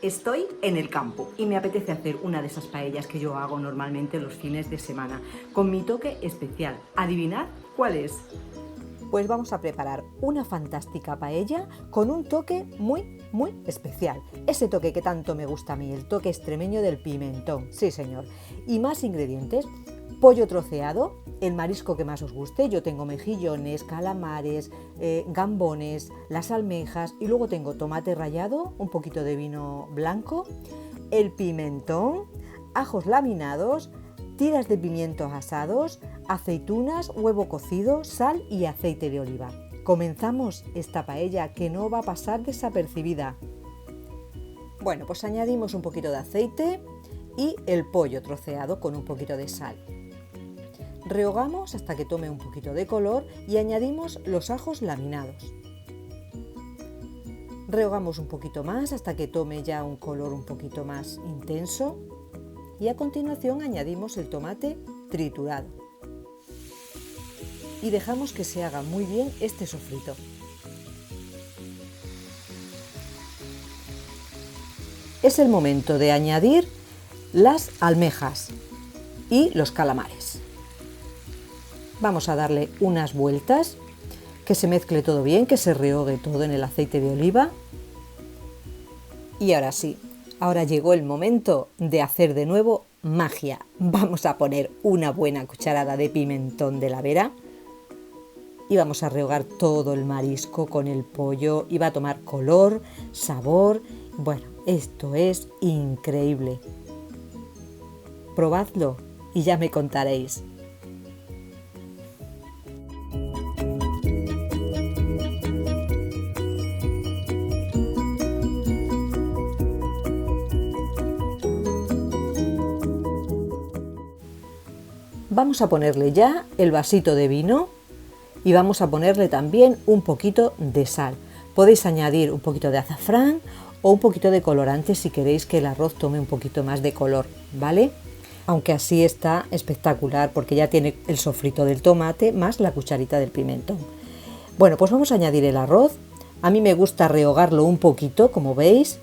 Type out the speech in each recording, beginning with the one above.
Estoy en el campo y me apetece hacer una de esas paellas que yo hago normalmente los fines de semana, con mi toque especial. ¿Adivinad cuál es? Pues vamos a preparar una fantástica paella con un toque muy especial. Ese toque que tanto me gusta a mí, el toque extremeño del pimentón, sí señor. Y más ingredientes: pollo troceado, el marisco que más os guste. Yo tengo mejillones, calamares, gambones, las almejas, y luego tengo tomate rallado, un poquito de vino blanco, el pimentón, ajos laminados, tiras de pimientos asados, aceitunas, huevo cocido, sal y aceite de oliva. Comenzamos esta paella que no va a pasar desapercibida. Bueno, pues añadimos un poquito de aceite y el pollo troceado con un poquito de sal. Rehogamos hasta que tome un poquito de color y añadimos los ajos laminados. Rehogamos un poquito más hasta que tome ya un color un poquito más intenso y a continuación añadimos el tomate triturado. Y dejamos que se haga muy bien este sofrito. Es el momento de añadir las almejas y los calamares. Vamos a darle unas vueltas, que se mezcle todo bien, que se rehogue todo en el aceite de oliva. Y ahora sí, ahora llegó el momento de hacer de nuevo magia. Vamos a poner una buena cucharada de pimentón de la Vera y vamos a rehogar todo el marisco con el pollo y va a tomar color, sabor. Bueno, esto es increíble. Probadlo y ya me contaréis. Vamos a ponerle ya el vasito de vino y vamos a ponerle también un poquito de sal. Podéis añadir un poquito de azafrán o un poquito de colorante si queréis que el arroz tome un poquito más de color, ¿vale? Aunque así está espectacular porque ya tiene el sofrito del tomate más la cucharita del pimentón. Bueno, pues vamos a añadir el arroz. A mí me gusta rehogarlo un poquito, como veis.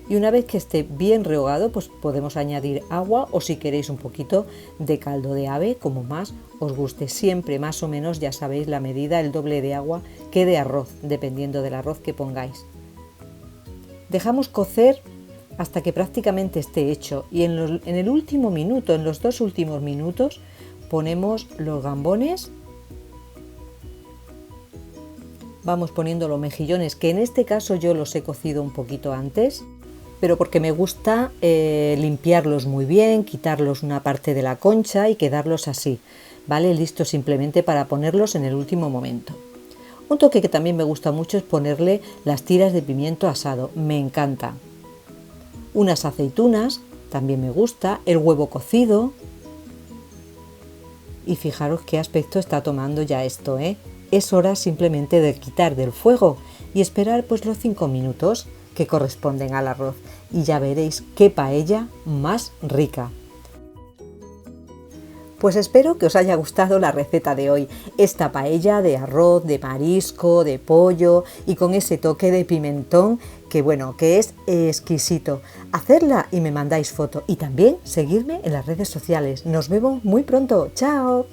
Y una vez que esté bien rehogado, pues podemos añadir agua o si queréis un poquito de caldo de ave, como más os guste. Siempre más o menos, ya sabéis la medida, el doble de agua que de arroz, dependiendo del arroz que pongáis. Dejamos cocer hasta que prácticamente esté hecho y en el último minuto, en los 2 últimos minutos, ponemos los gambones. Vamos poniendo los mejillones, que en este caso yo los he cocido un poquito antes, pero porque me gusta limpiarlos muy bien, quitarlos una parte de la concha y quedarlos así, ¿vale? Listos simplemente para ponerlos en el último momento. Un toque que también me gusta mucho es ponerle las tiras de pimiento asado, me encanta. Unas aceitunas, también me gusta, el huevo cocido. Y fijaros qué aspecto está tomando ya esto, ¿eh? Es hora simplemente de quitar del fuego y esperar pues los 5 minutos que corresponden al arroz y ya veréis qué paella más rica. Pues espero que os haya gustado la receta de hoy, esta paella de arroz, de marisco, de pollo y con ese toque de pimentón que bueno, que es exquisito. Hacedla y me mandáis foto y también seguidme en las redes sociales. Nos vemos muy pronto. ¡Chao!